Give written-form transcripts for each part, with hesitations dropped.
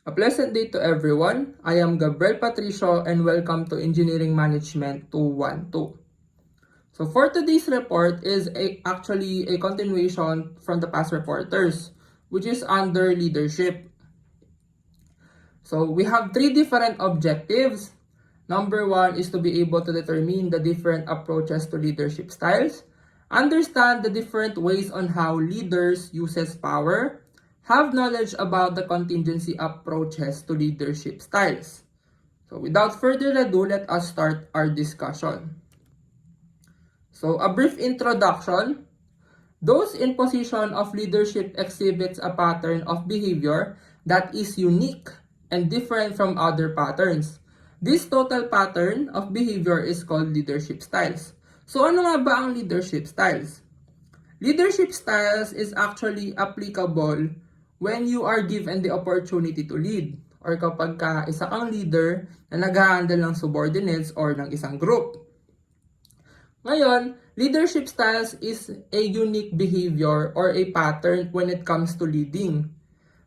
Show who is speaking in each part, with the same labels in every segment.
Speaker 1: A pleasant day to everyone. I am Gabriel Patricio and welcome to Engineering Management 212. So for today's report is actually a continuation from the past reporters, which is under leadership. So we have three different objectives. Number one is to be able to determine the different approaches to leadership styles, understand the different ways on how leaders uses power, have knowledge about the contingency approaches to leadership styles. So without further ado, let us start our discussion. So a brief introduction. Those in position of leadership exhibits a pattern of behavior that is unique and different from other patterns. This total pattern of behavior is called leadership styles. So ano nga ba ang leadership styles? Leadership styles is actually applicable when you are given the opportunity to lead or kapag ka isa kang leader na nag-handle ng subordinates or ng isang group. Ngayon, leadership styles is a unique behavior or a pattern when it comes to leading.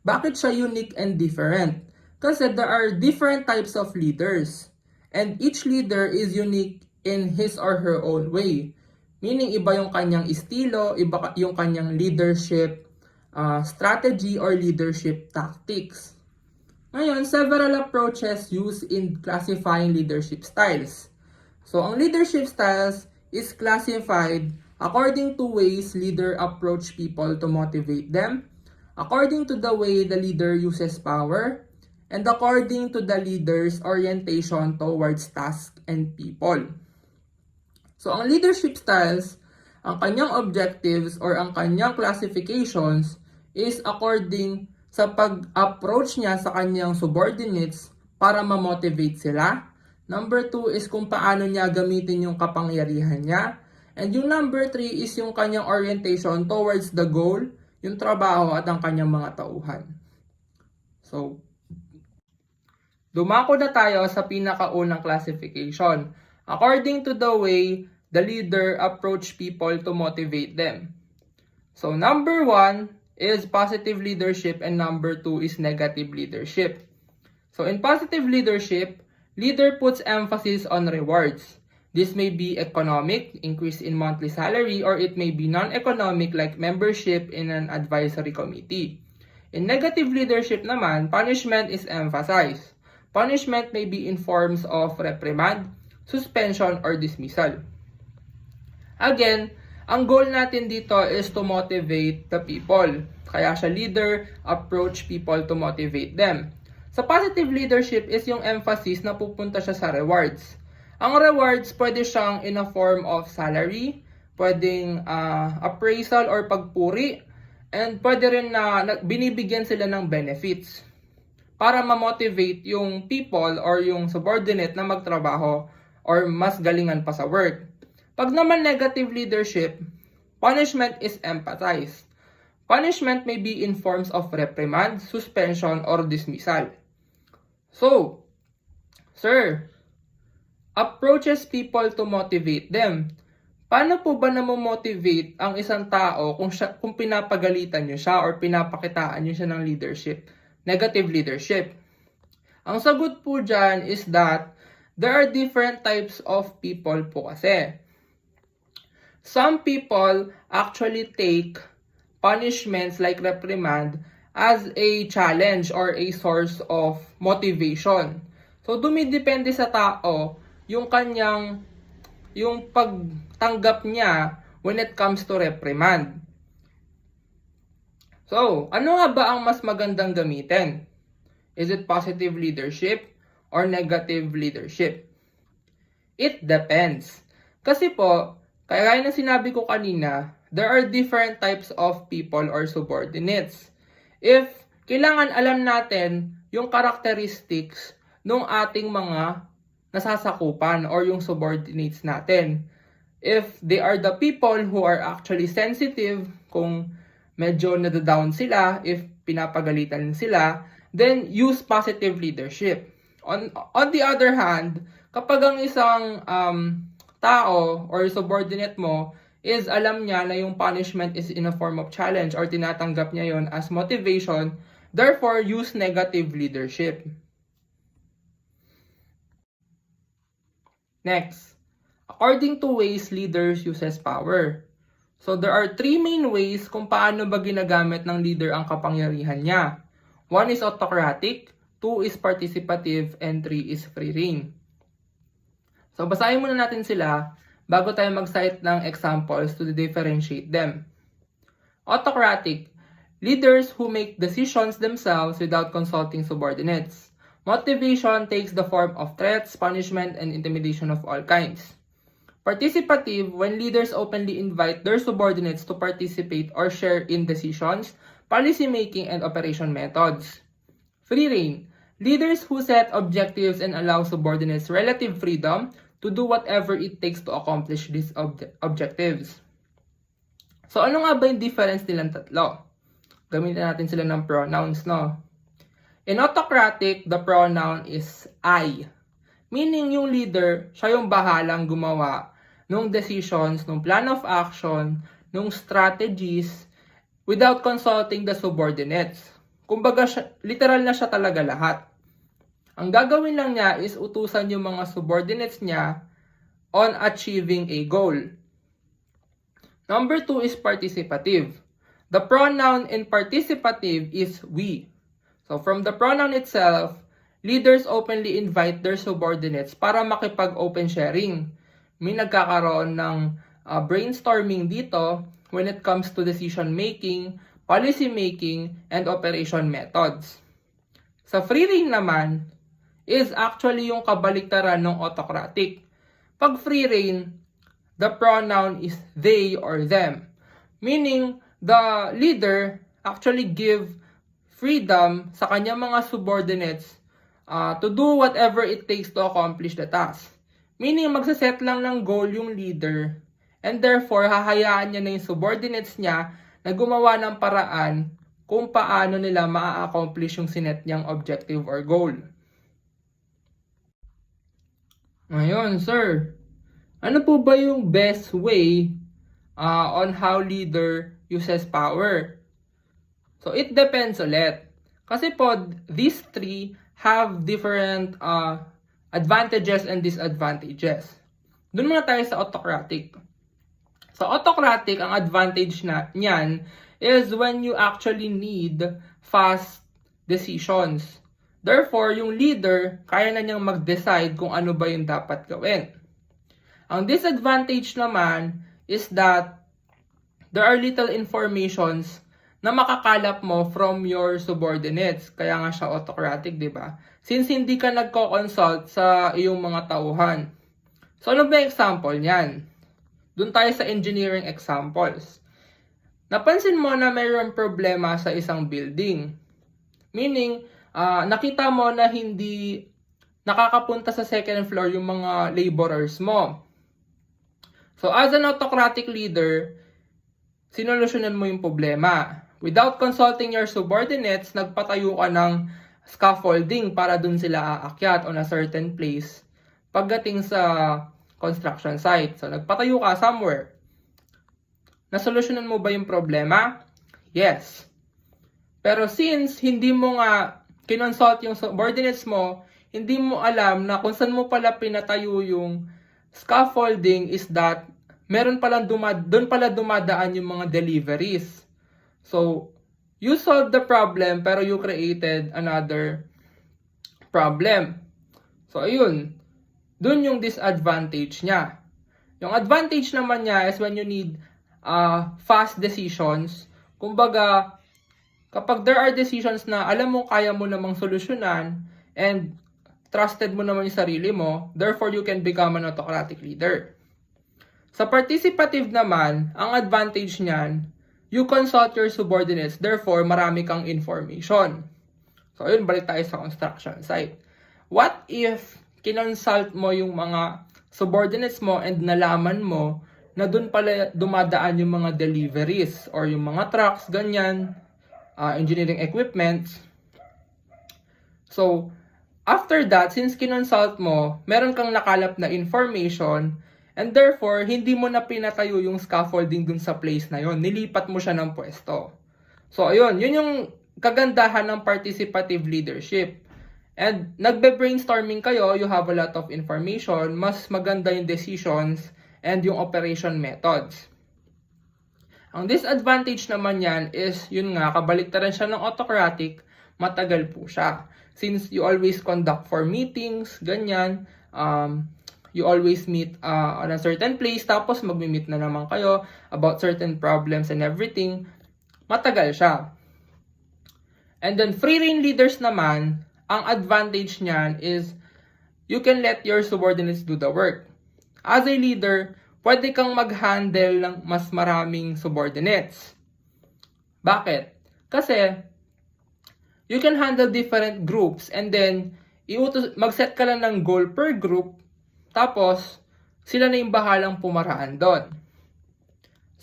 Speaker 1: Bakit siya unique and different? Kasi there are different types of leaders and each leader is unique in his or her own way. Meaning iba yung kanyang estilo, iba yung kanyang leadership strategy or leadership tactics. Ngayon, several approaches used in classifying leadership styles. So, ang leadership styles is classified according to ways leader approach people to motivate them, according to the way the leader uses power, and according to the leader's orientation towards tasks and people. So, ang leadership styles, ang kanyang objectives or ang kanyang classifications is according sa pag-approach niya sa kanyang subordinates para ma-motivate sila. Number 2 is kung paano niya gamitin yung kapangyarihan niya. And yung number 3 is yung kanyang orientation towards the goal, yung trabaho at ang kanyang mga tauhan. So, dumako na tayo sa pinakaunang classification. According to the way the leader approach people to motivate them. So, number 1 is positive leadership and number 2 is negative leadership. So, in positive leadership, leader puts emphasis on rewards. This may be economic, increase in monthly salary, or it may be non-economic like membership in an advisory committee. In negative leadership naman, punishment is emphasized. Punishment may be in forms of reprimand, suspension, or dismissal. Again, ang goal natin dito is to motivate the people. Kaya siya leader, approach people to motivate them. Sa positive leadership is yung emphasis na pupunta siya sa rewards. Ang rewards pwede siyang in a form of salary, pwedeng appraisal or pagpuri, and pwede rin na binibigyan sila ng benefits para ma-motivate yung people or yung subordinate na magtrabaho or mas galingan pa sa work. Pag naman negative leadership, punishment is emphasized. Punishment may be in forms of reprimand, suspension, or dismissal. So, sir, approaches people to motivate them. Paano po ba namomotivate ang isang tao kung pinapagalitan nyo siya or pinapakitaan nyo siya ng leadership? Negative leadership. Ang sagot po dyan is that there are different types of people po kasi. Some people actually take punishments like reprimand as a challenge or a source of motivation. So, dumidepende sa tao yung pagtanggap niya when it comes to reprimand. So, ano nga ba ang mas magandang gamitin? Is it positive leadership or negative leadership? It depends. Kasi po, kaya na sinabi ko kanina, there are different types of people or subordinates. If kailangan alam natin yung characteristics ng ating mga nasasakupan or yung subordinates natin. If they are the people who are actually sensitive, kung medyo nadadown sila, if pinapagalitan sila, then use positive leadership. On the other hand, kapag ang isang tao or subordinate mo is alam niya na yung punishment is in a form of challenge or tinatanggap niya yon as motivation, Therefore, use negative leadership. Next, according to ways leaders uses power. So there are three main ways kung paano ba ginagamit ng leader ang kapangyarihan niya. 1 is autocratic, 2 is participative, and 3 is free reign. So basahin muna natin sila bago tayo mag-cite ng examples to differentiate them. Autocratic, leaders who make decisions themselves without consulting subordinates. Motivation takes the form of threats, punishment, and intimidation of all kinds. Participative, when leaders openly invite their subordinates to participate or share in decisions, policy-making, and operation methods. Free reign, leaders who set objectives and allow subordinates relative freedom to do whatever it takes to accomplish these objectives. So ano nga ba yung difference nilang tatlo? Gamitin natin sila ng pronouns, no? In autocratic, the pronoun is I. Meaning yung leader, siya yung bahalang gumawa nung decisions, nung plan of action, nung strategies, without consulting the subordinates. Kumbaga, literal na siya talaga lahat. Ang gagawin lang niya is utusan yung mga subordinates niya on achieving a goal. Number 2 is participative. The pronoun in participative is we. So from the pronoun itself, leaders openly invite their subordinates para makipag-open sharing. May nagkakaroon ng brainstorming dito when it comes to decision making, policy making, and operation methods. Sa free reign naman is actually yung kabaliktaran ng autocratic. Pag free reign, the pronoun is they or them. Meaning, the leader actually give freedom sa kanyang mga subordinates to do whatever it takes to accomplish the task. Meaning, magsaset lang ng goal yung leader and therefore, hahayaan niya na yung subordinates niya na gumawa ng paraan kung paano nila ma-accomplish yung sinet niyang objective or goal. Ngayon, sir, ano po ba yung best way on how leader uses power? So, it depends ulit. Kasi po, these three have different advantages and disadvantages. Doon muna tayo sa autocratic. Sa autocratic, ang advantage niyan is when you actually need fast decisions. Therefore, yung leader, kaya na niyang mag-decide kung ano ba yung dapat gawin. Ang disadvantage naman is that there are little informations na makakalap mo from your subordinates. Kaya nga siya autocratic, di ba? Since hindi ka nagko-consult sa iyong mga tauhan. So, ano ba yung example niyan? Doon tayo sa engineering examples. Napansin mo na mayroong problema sa isang building. Meaning, nakita mo na hindi nakakapunta sa second floor yung mga laborers mo. So, as an autocratic leader, sinolusyonan mo yung problema. Without consulting your subordinates, nagpatayo ka ng scaffolding para dun sila aakyat on a certain place pagdating sa construction site. So, nagpatayo ka somewhere. Nasolusyonan mo ba yung problema? Yes. Pero since hindi mo nga kinonsult yung subordinates mo, hindi mo alam na kung saan mo pala pinatayo yung scaffolding is that meron palang doon pala dumadaan yung mga deliveries. So, you solved the problem pero you created another problem. So, ayun. Doon yung disadvantage niya. Yung advantage naman niya is when you need fast decisions. Kumbaga, kapag there are decisions na alam mo kaya mo namang solusyonan and trusted mo naman yung sarili mo, therefore you can become an autocratic leader. Sa participative naman, ang advantage niyan, you consult your subordinates, therefore marami kang information. So ayun, balik tayo sa construction site. What if kinonsult mo yung mga subordinates mo and nalaman mo na dun pala dumadaan yung mga deliveries or yung mga trucks, ganyan, engineering equipments. So, after that, since kinonsult mo, meron kang nakalap na information and therefore, hindi mo na pinatayo yung scaffolding dun sa place na yon. Nilipat mo siya ng pwesto. So, ayun, yun yung kagandahan ng participative leadership. And nagbe-brainstorming kayo, you have a lot of information, mas maganda yung decisions and yung operation methods. Ang disadvantage naman yan is, yun nga, kabaliktaran siya ng autocratic, matagal po siya. Since you always conduct for meetings, ganyan, you always meet on a certain place, tapos magmi-meet na naman kayo about certain problems and everything, matagal siya. And then free reign leaders naman, ang advantage niyan is you can let your subordinates do the work. As a leader, pwede kang mag-handle ng mas maraming subordinates. Bakit? Kasi you can handle different groups and then mag-set ka lang ng goal per group, tapos sila na yung bahalang pumaraan doon.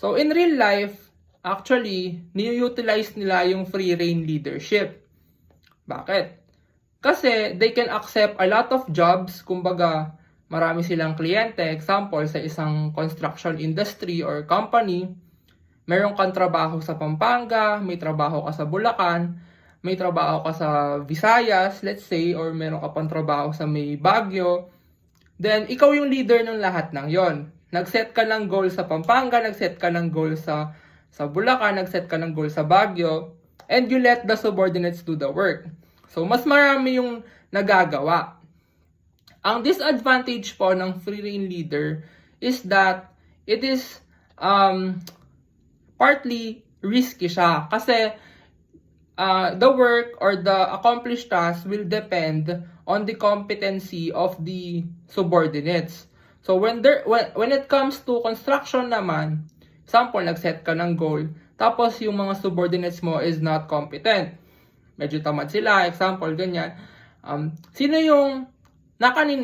Speaker 1: So in real life, actually, ni-utilize nila yung free reign leadership. Bakit? Kasi they can accept a lot of jobs, kumbaga marami silang kliyente. Example, sa isang construction industry or company, meron kang trabaho sa Pampanga, may trabaho ka sa Bulacan, may trabaho ka sa Visayas, let's say, or meron ka pang trabaho sa may Baguio. Then, ikaw yung leader ng lahat ng yon. Nag-set ka ng goal sa Pampanga, nag-set ka ng goal sa Bulacan, nag-set ka ng goal sa Baguio, and you let the subordinates do the work. So, mas marami yung nagagawa. Ang disadvantage po ng free reign leader is that it is partly risky siya. Kasi the work or the accomplished task will depend on the competency of the subordinates. So, when it comes to construction naman, example, nag-set ka ng goal, tapos yung mga subordinates mo is not competent. Medyo tamad sila, example, ganyan. Kanino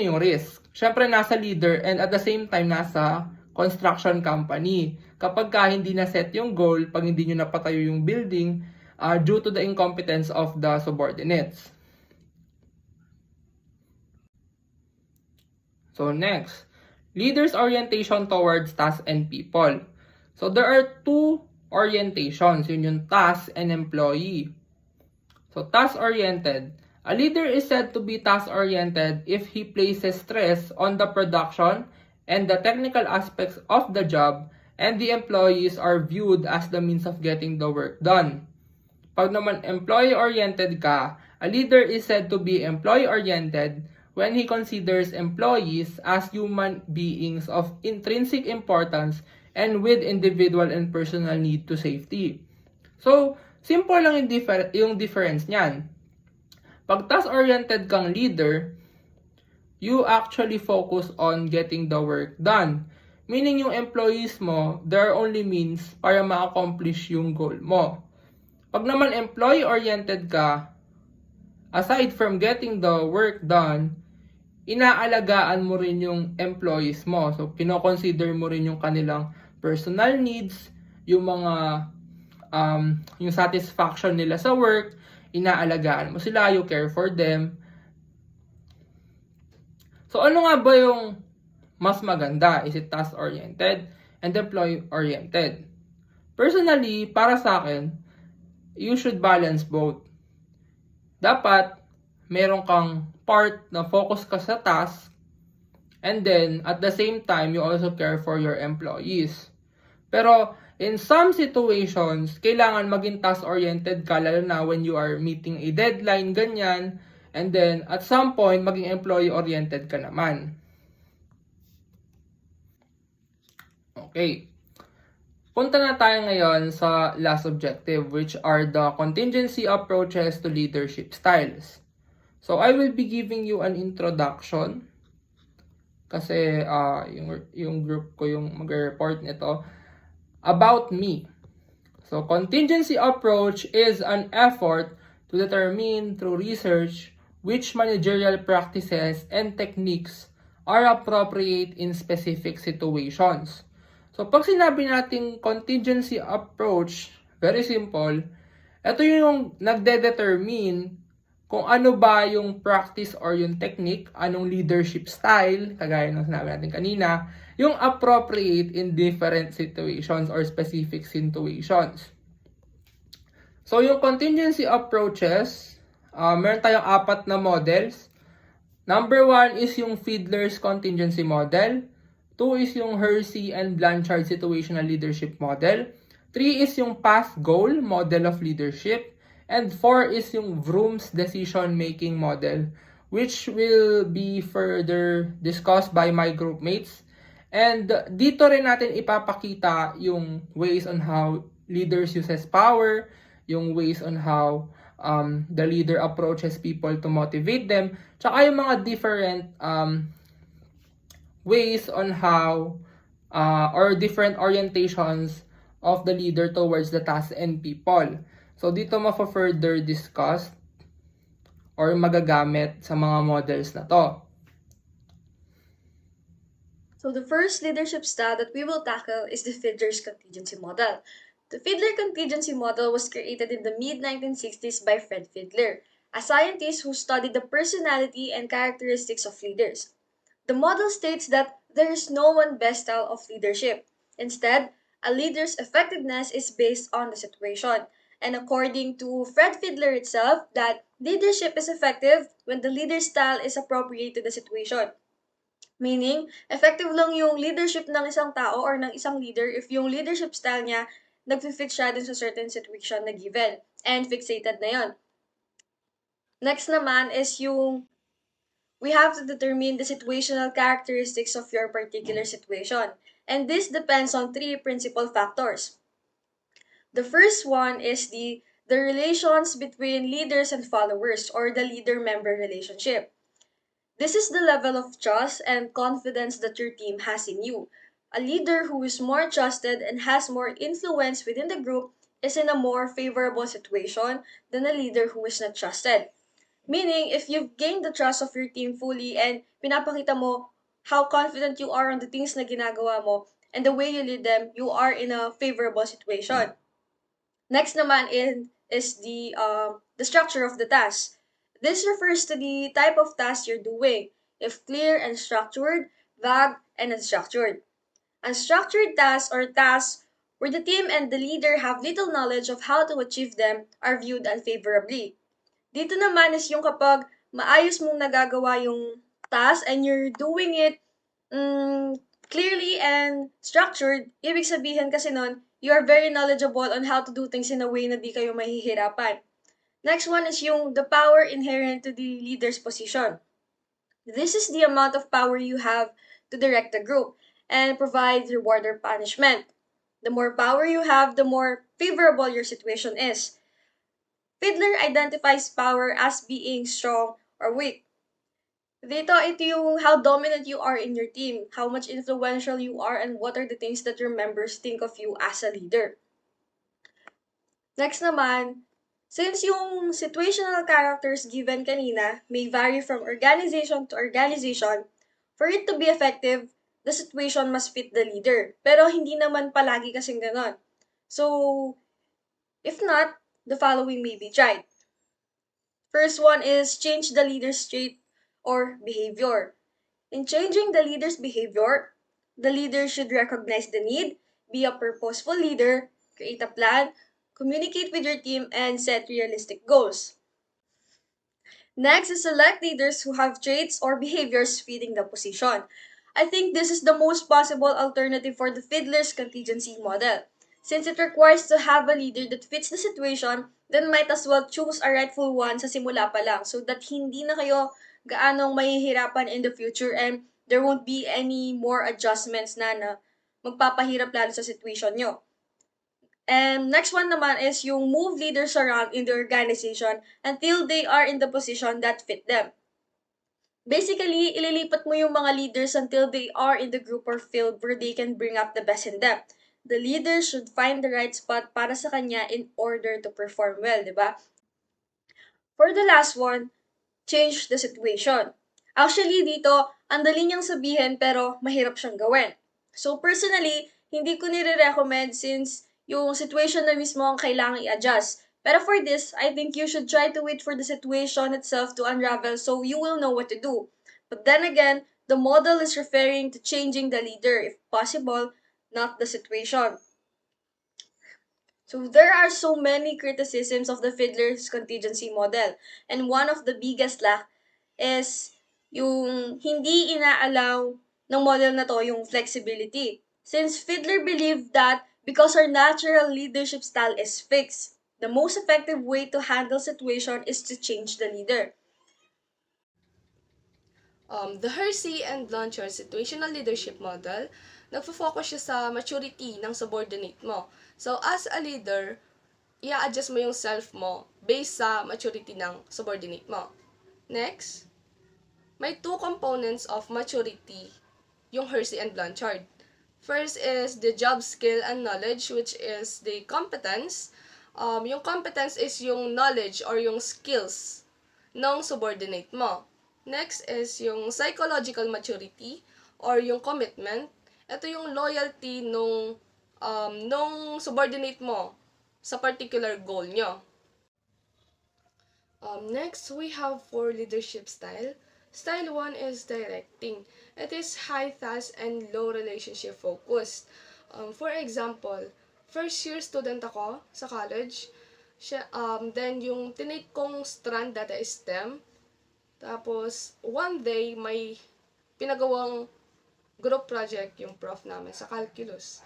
Speaker 1: yung risk? Siyempre, nasa leader and at the same time, nasa construction company. Kapag hindi na-set yung goal, pag hindi nyo napatayo yung building, due to the incompetence of the subordinates. So next, leaders' orientation towards tasks and people. So there are two orientations, yun yung task and employee. So task-oriented. A leader is said to be task-oriented if he places stress on the production and the technical aspects of the job, and the employees are viewed as the means of getting the work done. Pag naman employee-oriented ka, a leader is said to be employee-oriented when he considers employees as human beings of intrinsic importance and with individual and personal need to safety. So, simple lang yung difference niyan. Pag task-oriented kang leader, you actually focus on getting the work done. Meaning yung employees mo, there are only means para ma-accomplish yung goal mo. Pag naman employee-oriented ka, aside from getting the work done, inaalagaan mo rin yung employees mo. So, kino-consider mo rin yung kanilang personal needs, yung mga yung satisfaction nila sa work, inaalagaan mo sila, you care for them. So ano nga ba yung mas maganda? Is it task-oriented and employee-oriented? Personally, para sa akin, you should balance both. Dapat, meron kang part na focus ka sa task, and then, at the same time, you also care for your employees. Pero, in some situations, kailangan maging task-oriented ka, lalo na when you are meeting a deadline, ganyan. And then, at some point, maging employee-oriented ka naman. Okay. Punta na tayo ngayon sa last objective, which are the contingency approaches to leadership styles. So, I will be giving you an introduction. Kasi, yung group ko yung mag-report nito. About me. So, contingency approach is an effort to determine through research which managerial practices and techniques are appropriate in specific situations. So, pag sinabi natin contingency approach, very simple, ito yung nagde-determine kung ano ba yung practice or yung technique, anong leadership style, kagaya ng sinabi natin kanina, yung appropriate in different situations or specific situations. So yung contingency approaches, meron tayong 4 na models. Number 1 is yung Fiedler's contingency model. 2 is yung Hersey and Blanchard situational leadership model. 3 is yung path-goal model of leadership. And 4 is yung Vroom's decision-making model, which will be further discussed by my group mates. And dito rin natin ipapakita yung ways on how leaders uses power, yung ways on how the leader approaches people to motivate them, tsaka yung mga different ways on how or different orientations of the leader towards the task and people. So dito ma-further discuss or magagamit sa mga models na to.
Speaker 2: So the first leadership style that we will tackle is the Fiedler's contingency model. The Fiedler contingency model was created in the mid-1960s by Fred Fiedler, a scientist who studied the personality and characteristics of leaders. The model states that there is no one best style of leadership. Instead, a leader's effectiveness is based on the situation. And according to Fred Fiedler itself, that leadership is effective when the leader's style is appropriate to the situation. Meaning, effective lang yung leadership ng isang tao or ng isang leader if yung leadership style niya nag-fit siya dun sa certain situation na given and fixated na yon. Next naman is yung we have to determine the situational characteristics of your particular situation. And this depends on 3 principal factors. The first one is the relations between leaders and followers or the leader-member relationship. This is the level of trust and confidence that your team has in you. A leader who is more trusted and has more influence within the group is in a more favorable situation than a leader who is not trusted. Meaning, if you've gained the trust of your team fully and pinapakita mo how confident you are on the things na ginagawa mo and the way you lead them, you are in a favorable situation. Next naman is the structure of the task. This refers to the type of task you're doing, if clear and structured, vague, and unstructured. Unstructured tasks or tasks where the team and the leader have little knowledge of how to achieve them are viewed unfavorably. Dito naman is yung kapag maayos mong nagagawa yung task and you're doing it clearly and structured, ibig sabihin kasi nun, you are very knowledgeable on how to do things in a way na di kayo mahihirapan. Next one is yung the power inherent to the leader's position. This is the amount of power you have to direct the group and provide reward or punishment. The more power you have, the more favorable your situation is. Fiedler identifies power as being strong or weak. Dito, ito yung how dominant you are in your team, how much influential you are, and what are the things that your members think of you as a leader. Next naman, since yung situational characters given kanina may vary from organization to organization, for it to be effective, the situation must fit the leader. Pero hindi naman palagi kasing ganon. So, if not, the following may be tried. First one is change the leader's trait or behavior. In changing the leader's behavior, the leader should recognize the need, be a purposeful leader, create a plan, communicate with your team, and set realistic goals. Next is select leaders who have traits or behaviors fitting the position. I think this is the most possible alternative for the Fiedler's contingency model. Since it requires to have a leader that fits the situation, then might as well choose a rightful one sa simula pa lang so that hindi na kayo gaanong mahihirapan in the future and there won't be any more adjustments na magpapahirap lalo sa situation nyo. And next one naman is yung move leaders around in the organization until they are in the position that fit them. Basically, ililipat mo yung mga leaders until they are in the group or field where they can bring up the best in them. The leader should find the right spot para sa kanya in order to perform well, di ba? For the last one, change the situation. Actually, dito, ang dali niyang sabihin pero mahirap siyang gawin. So personally, hindi ko nire-recommend since yung situation na mismo ang kailangang i-adjust. Pero for this, I think you should try to wait for the situation itself to unravel so you will know what to do. But then again, the model is referring to changing the leader, if possible, not the situation. So there are so many criticisms of the Fiddler's contingency model. And one of the biggest lack is yung hindi inaalaw ng model na to yung flexibility. Since Fiddler believed that because our natural leadership style is fixed, the most effective way to handle situation is to change the leader.
Speaker 3: The Hersey and Blanchard situational leadership model, nagfo-focus siya sa maturity ng subordinate mo. So, as a leader, i-adjust mo yung self mo based sa maturity ng subordinate mo. Next, may two components of maturity yung Hersey and Blanchard. First is the job skill and knowledge, which is the competence. Yung competence is yung knowledge or yung skills ng subordinate mo. Next is yung psychological maturity or yung commitment. Ito yung loyalty nung subordinate mo sa particular goal nyo. Next, we have for leadership style. Style 1 is directing. It is high task and low relationship focused. For example, first year student ako sa college. Then yung tinake kong strand data is STEM. Tapos, one day, may pinagawang group project yung prof namin sa calculus.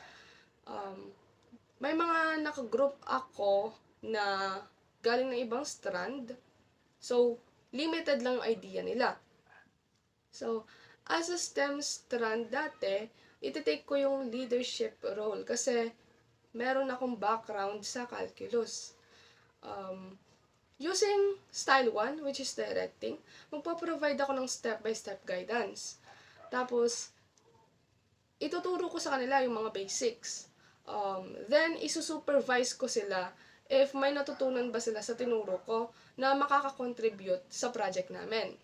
Speaker 3: May mga nakagroup ako na galing ng ibang strand. So, limited lang yung idea nila. So, as a STEM strand dati, ititake ko yung leadership role kasi meron akong background sa calculus. Using style 1, which is directing, magpo-provide ako ng step-by-step guidance. Tapos, ituturo ko sa kanila yung mga basics. Then, isusupervise ko sila if may natutunan ba sila sa tinuro ko na makaka-contribute sa project namin.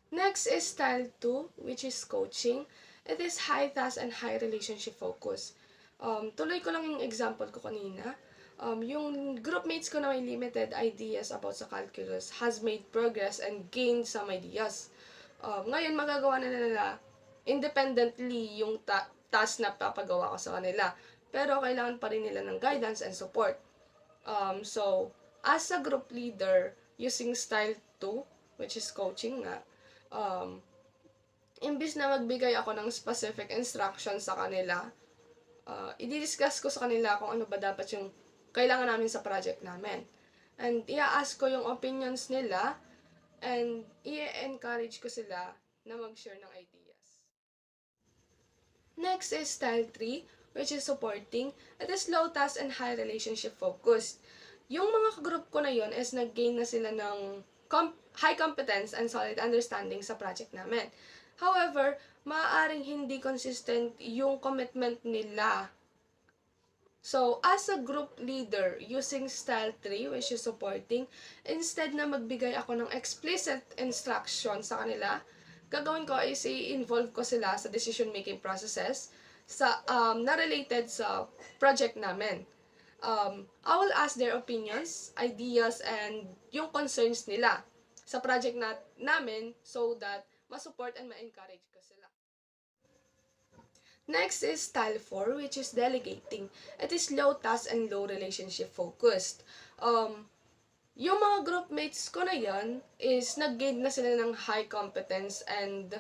Speaker 3: Next is style 2, which is coaching. It is high task and high relationship focus. Tuloy ko lang yung example ko kanina. Yung groupmates ko na may limited ideas about sa calculus has made progress and gained some ideas. Ngayon, magagawa na nila independently yung task na papagawa ko sa kanila. Pero kailangan pa rin nila ng guidance and support. So, as a group leader, using style 2, which is coaching nga, imbis na magbigay ako ng specific instructions sa kanila, i-discuss ko sa kanila kung ano ba dapat yung kailangan namin sa project namin. And i-ask ko yung opinions nila and i-encourage ko sila na mag-share ng ideas. Next is style 3, which is supporting. It is low task and high relationship focused. Yung mga group ko na yon is nag-gain na sila ng high competence and solid understanding sa project namin. However, maaaring hindi consistent yung commitment nila. So, as a group leader, using style 3, which is supporting, instead na magbigay ako ng explicit instruction sa kanila, gagawin ko is i-involve ko sila sa decision-making processes na related sa project namin. I will ask their opinions, ideas, and yung concerns nila sa project namin so that ma-support and ma-encourage ko sila. Next is style 4, which is delegating. It is low task and low relationship focused. Yung mga groupmates ko na yan is nag-gain na sila ng high competence and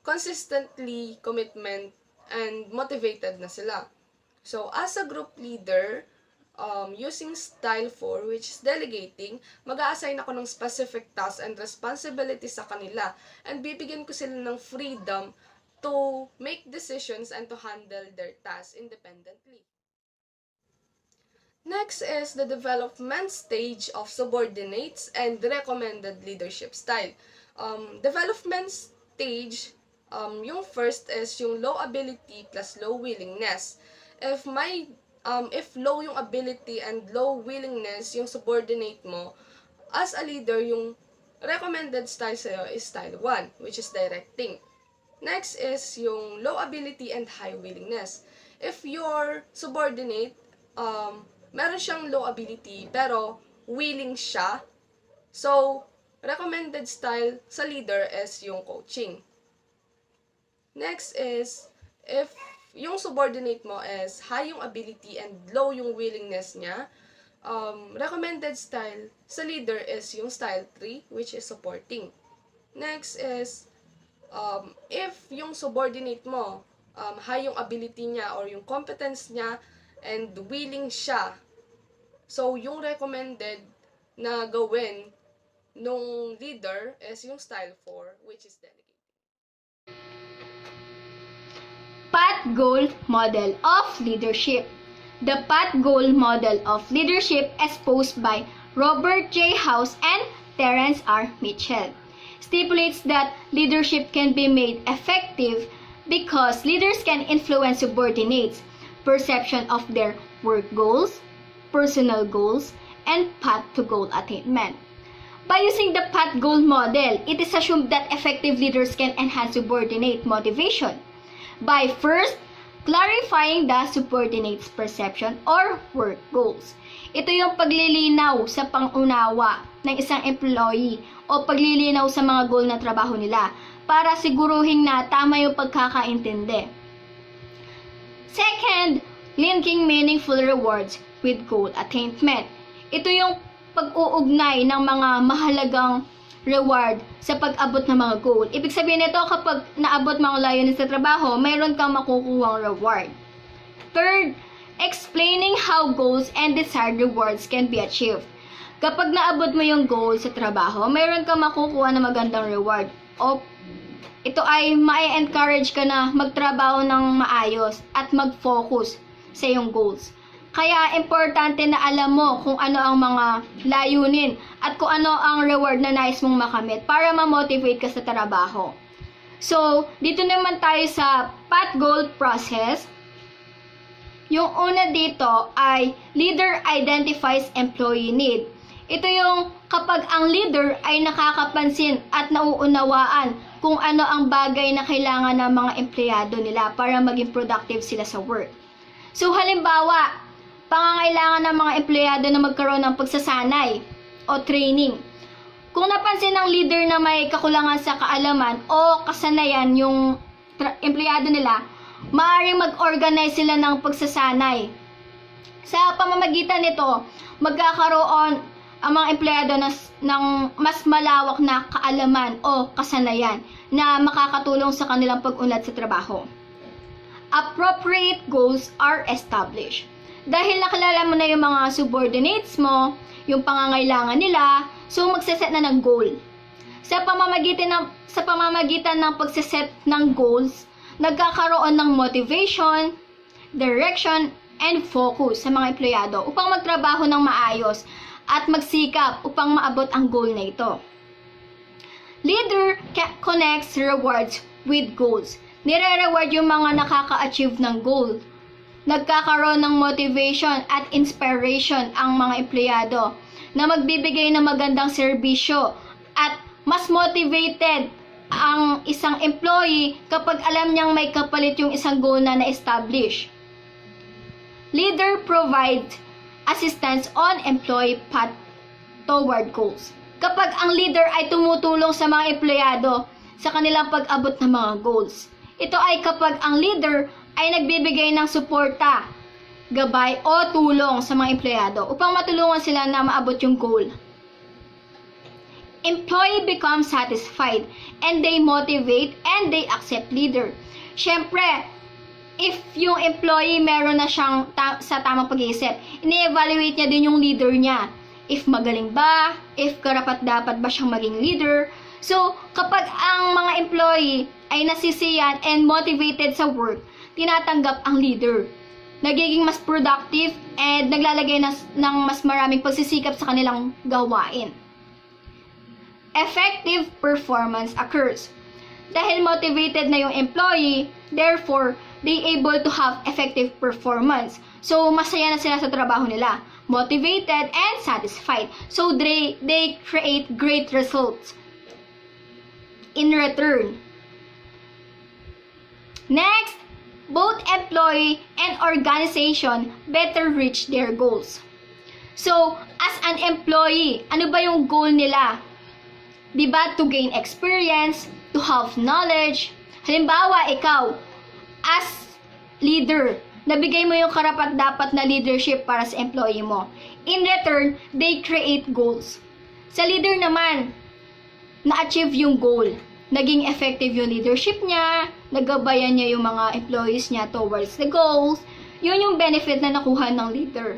Speaker 3: consistently commitment and motivated na sila. So, as a group leader, using style 4, which is delegating, mag-a-assign ako ng specific tasks and responsibilities sa kanila and bibigyan ko sila ng freedom to make decisions and to handle their tasks independently. Next is the development stage of subordinates and recommended leadership style. Development stage, yung first is yung low ability plus low willingness. If low yung ability and low willingness yung subordinate mo, as a leader, yung recommended style sa'yo is style 1, which is directing. Next is yung low ability and high willingness. If your subordinate, meron siyang low ability pero willing siya, so recommended style sa leader is yung coaching. Next is if yung subordinate mo is high yung ability and low yung willingness niya, recommended style sa leader is yung style 3, which is supporting. Next is, if yung subordinate mo, high yung ability niya or yung competence niya and willing siya, so yung recommended na gawin nung leader is yung style 4, which is delegate.
Speaker 4: Path Goal Model of Leadership. The Path Goal Model of Leadership exposed by Robert J. House and Terence R. Mitchell stipulates that leadership can be made effective because leaders can influence subordinates' perception of their work goals, personal goals, and path to goal attainment. By using the path goal model, it is assumed that effective leaders can enhance subordinate motivation by first clarifying the subordinate's perception or work goals. Ito yung paglilinaw sa pangunawa ng isang employee o paglilinaw sa mga goal na trabaho nila para siguruhin na tama yung pagkakaintindi. Second, linking meaningful rewards with goal attainment. Ito yung pag-uugnay ng mga mahalagang reward sa pag-abot ng mga goal. Ibig sabihin nito, kapag naabot mga layunin sa trabaho, mayroon kang makukuhang reward. Third, explaining how goals and desired rewards can be achieved. Kapag naabot mo yung goal sa trabaho, mayroon kang makukuha na magandang reward. O ito ay ma-encourage ka na magtrabaho ng maayos at mag-focus sa iyong goals. Kaya importante na alam mo kung ano ang mga layunin at kung ano ang reward na nais mong makamit para ma-motivate ka sa trabaho. So, dito naman tayo sa path goal process. Yung una dito ay leader identifies employee need. Ito yung kapag ang leader ay nakakapansin at nauunawaan kung ano ang bagay na kailangan ng mga empleyado nila para maging productive sila sa work. So, halimbawa, pangangailangan ng mga empleyado na magkaroon ng pagsasanay o training. Kung napansin ng leader na may kakulangan sa kaalaman o kasanayan yung empleyado nila, maaaring mag-organize sila ng pagsasanay. Sa pamamagitan nito, magkakaroon ang mga empleyado ng mas malawak na kaalaman o kasanayan na makakatulong sa kanilang pag-unlad sa trabaho. Appropriate goals are established. Dahil nakilala mo na yung mga subordinates mo, yung pangangailangan nila, so magsaset na ng goal. Sa pamamagitan ng pagsaset ng goals, nagkakaroon ng motivation, direction, and focus sa mga empleyado upang magtrabaho ng maayos at magsikap upang maabot ang goal na ito. Leader connects rewards with goals. Nire-reward yung mga nakaka-achieve ng goal. Nagkakaroon ng motivation at inspiration ang mga empleyado na magbibigay ng magandang serbisyo at mas motivated ang isang employee kapag alam niyang may kapalit yung isang goal na na-establish. Leader provides assistance on employee path toward goals. Kapag ang leader ay tumutulong sa mga empleyado sa kanilang pag-abot ng mga goals. Ito ay kapag ang leader ay nagbibigay ng suporta, gabay o tulong sa mga empleyado upang matulungan sila na maabot yung goal. Employee become satisfied and they motivate and they accept leader. Siyempre, if yung employee meron na siyang sa tamang pag-iisip, ini-evaluate niya din yung leader niya. If magaling ba, if karapat-dapat ba siyang maging leader. So, kapag ang mga employee ay nasisiyan and motivated sa work, tinatanggap ang leader. Nagiging mas productive and naglalagay ng mas maraming pagsisikap sa kanilang gawain. Effective performance occurs. Dahil motivated na yung employee, therefore, they able to have effective performance. So, masaya na sila sa trabaho nila. Motivated and satisfied. So, they create great results in return. Next, both employee and organization better reach their goals. So, as an employee, ano ba yung goal nila? Diba, to gain experience, to have knowledge. Halimbawa, ikaw, as leader. Nabigay mo yung karapat-dapat na leadership para sa employee mo. In return, they create goals. Sa leader naman, na-achieve yung goal. Naging effective yung leadership niya, nagabayan niya yung mga employees niya towards the goals. Yun yung benefit na nakuha ng leader.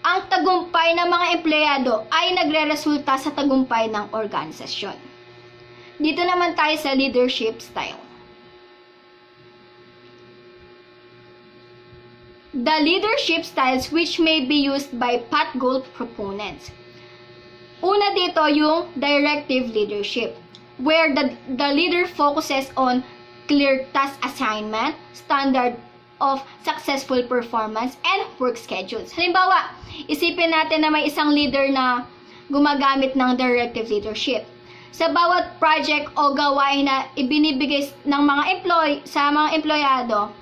Speaker 4: Ang tagumpay ng mga empleyado ay nagre-resulta sa tagumpay ng organisasyon. Dito naman tayo sa leadership style. The leadership styles which may be used by PAT goal proponents. Una dito yung directive leadership, where the leader focuses on clear task assignment, standard of successful performance, and work schedules. Halimbawa, isipin natin na may isang leader na gumagamit ng directive leadership. Sa bawat project o gawain na ibinibigay ng mga sa mga empleyado,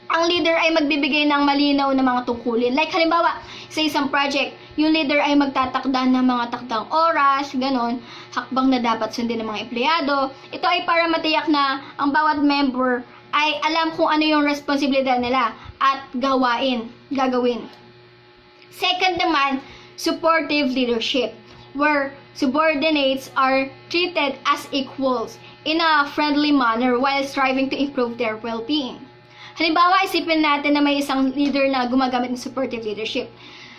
Speaker 4: ang leader ay magbibigay ng malinaw na mga tungkulin. Like halimbawa, sa isang project, yung leader ay magtatakda ng mga takdang oras, ganon, hakbang na dapat sundin ng mga empleyado. Ito ay para matiyak na ang bawat member ay alam kung ano yung responsibilidad nila at gagawin. Second naman, supportive leadership, where subordinates are treated as equals in a friendly manner while striving to improve their well-being. Halimbawa, isipin natin na may isang leader na gumagamit ng supportive leadership.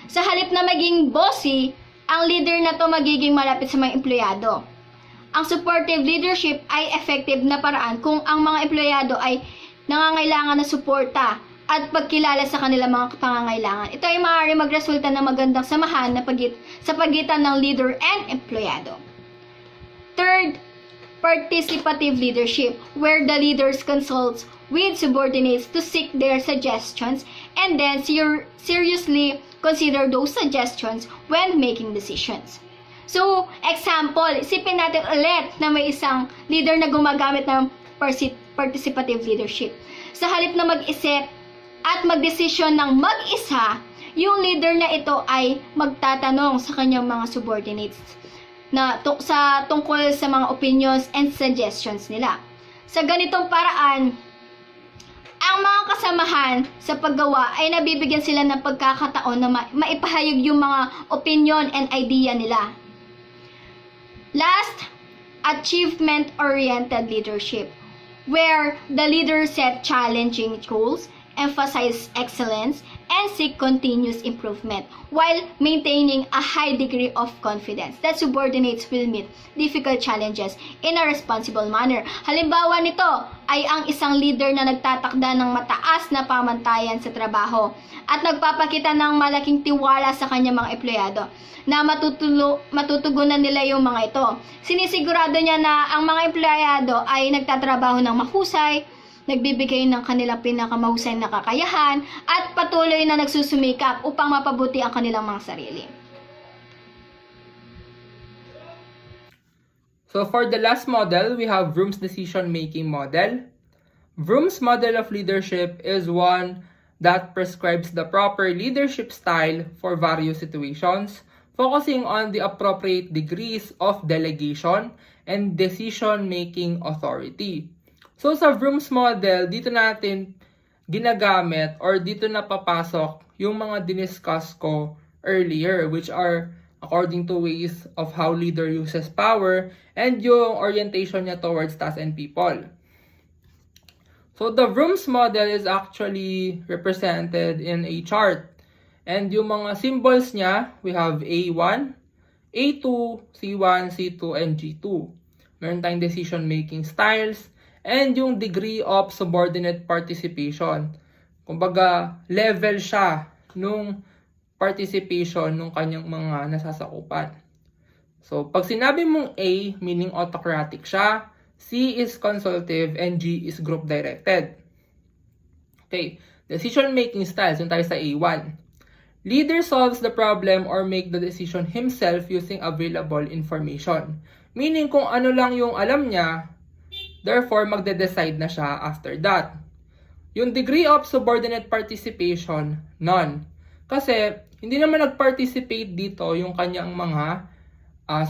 Speaker 4: Sa halip na maging bossy, ang leader na to magiging malapit sa mga empleyado. Ang supportive leadership ay effective na paraan kung ang mga empleyado ay nangangailangan ng suporta at pagkilala sa kanilang mga pangangailangan. Ito ay maaari magresulta ng magandang samahan sa pagitan ng leader and empleyado. Third, participative leadership, where the leaders consults with subordinates to seek their suggestions and then seriously consider those suggestions when making decisions. So, example, isipin natin ulit na may isang leader na gumagamit ng participative leadership. Sa halip na mag-isip at magdesisyon ng mag-isa, yung leader na ito ay magtatanong sa kanyang mga subordinates na tungkol sa mga opinions and suggestions nila. Sa ganitong paraan, ang mga kasamahan sa paggawa ay nabibigyan sila ng pagkakataon na maipahayag yung mga opinion and idea nila. Last, achievement-oriented leadership, where the leader set challenging goals, emphasize excellence, and seek continuous improvement while maintaining a high degree of confidence that subordinates will meet difficult challenges in a responsible manner. Halimbawa nito ay ang isang leader na nagtatakda ng mataas na pamantayan sa trabaho at nagpapakita ng malaking tiwala sa kanyang mga empleyado na matutugunan nila yung mga ito. Sinisigurado niya na ang mga empleyado ay nagtatrabaho ng mahusay, nagbibigay ng kanilang pinakamahusay na kakayahan at patuloy na nagsusumikap upang mapabuti ang kanilang mga sarili.
Speaker 1: So for the last model, we have Vroom's decision-making model. Vroom's model of leadership is one that prescribes the proper leadership style for various situations, focusing on the appropriate degrees of delegation and decision-making authority. So sa Vroom's model, dito natin ginagamit or dito napapasok yung mga diniscuss ko earlier, which are according to ways of how leader uses power and yung orientation niya towards tasks and people. So the Vroom's model is actually represented in a chart. And yung mga symbols niya, we have A1, A2, C1, C2, and G2. Meron tayong decision-making styles, and yung degree of subordinate participation. Kumbaga, level siya nung participation nung kanyang mga nasasakupan. So, pag sinabi mong A, meaning autocratic siya, C is consultative, and G is group-directed. Okay, decision-making styles, yung tayo sa A1. Leader solves the problem or make the decision himself using available information. Meaning, kung ano lang yung alam niya, therefore, magde-decide na siya after that. Yung degree of subordinate participation, none. Kasi, hindi naman nag-participate dito yung kanyang mga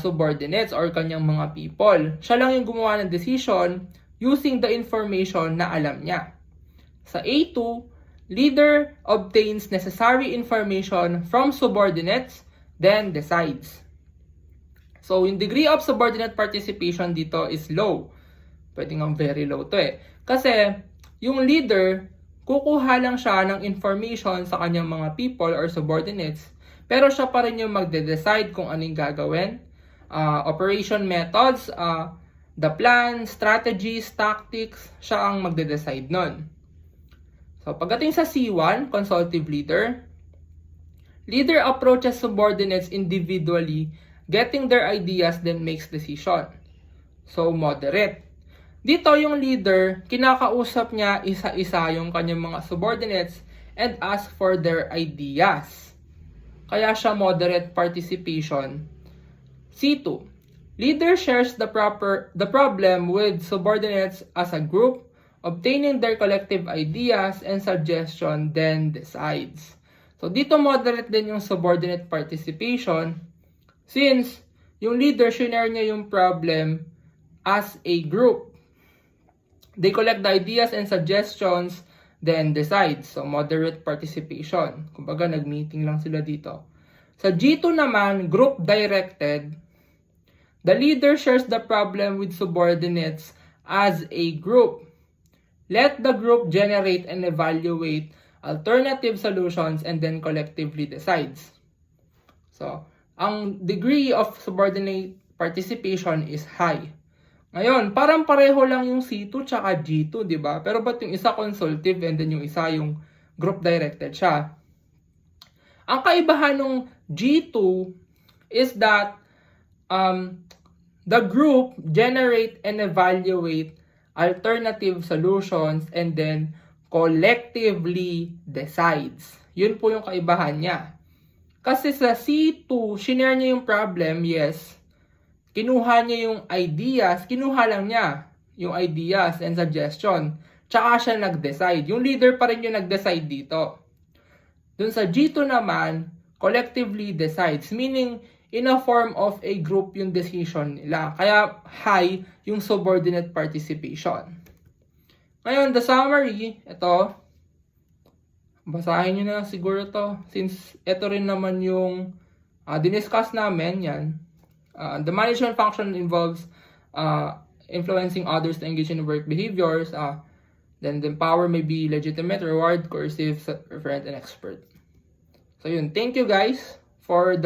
Speaker 1: subordinates or kanyang mga people. Siya lang yung gumawa ng decision using the information na alam niya. Sa A2, leader obtains necessary information from subordinates, then decides. So, yung degree of subordinate participation dito is low. Pwede nga very low to eh. Kasi, yung leader, kukuha lang siya ng information sa kanyang mga people or subordinates, pero siya pa rin yung magde-decide kung anong gagawin, operation methods, the plan, strategies, tactics, siya ang magde-decide nun. So, pagdating sa C1, consultative leader, leader approaches subordinates individually, getting their ideas, then makes decision. So, moderate. Dito yung leader, kinakausap niya isa-isa yung kanyang mga subordinates and ask for their ideas. Kaya siya moderate participation. C2. Leader shares the problem with subordinates as a group, obtaining their collective ideas and suggestion, then decides. So, dito moderate din yung subordinate participation since yung leader, share niya yung problem as a group. They collect the ideas and suggestions, then decide. So, moderate participation. Kumbaga, nag-meeting lang sila dito. Sa G2 naman, group-directed, the leader shares the problem with subordinates as a group. Let the group generate and evaluate alternative solutions and then collectively decides. So, ang degree of subordinate participation is high. Ngayon, parang pareho lang yung C2 tsaka G2, di ba? Pero ba't yung isa consultative and then yung isa yung group-directed siya? Ang kaibahan ng G2 is that the group generate and evaluate alternative solutions and then collectively decides. Yun po yung kaibahan niya. Kasi sa C2, shinare niya yung problem, yes. Kinuha niya yung ideas, kinuha lang niya yung ideas and suggestion. Tsaka siya nag-decide. Yung leader pa rin yung nag-decide dito. Dun sa G2 naman, collectively decides. Meaning, in a form of a group yung decision nila. Kaya high yung subordinate participation. Ngayon, the summary, ito. Basahin nyo na lang siguro to. Since ito rin naman yung diniscuss namin, yan. The management function involves influencing others to engage in work behaviors. Then the power may be legitimate, reward, coercive, referent, and expert. So yun. Thank you guys for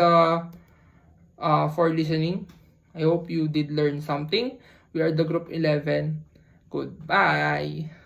Speaker 1: for listening. I hope you did learn something. We are the group 11. Goodbye.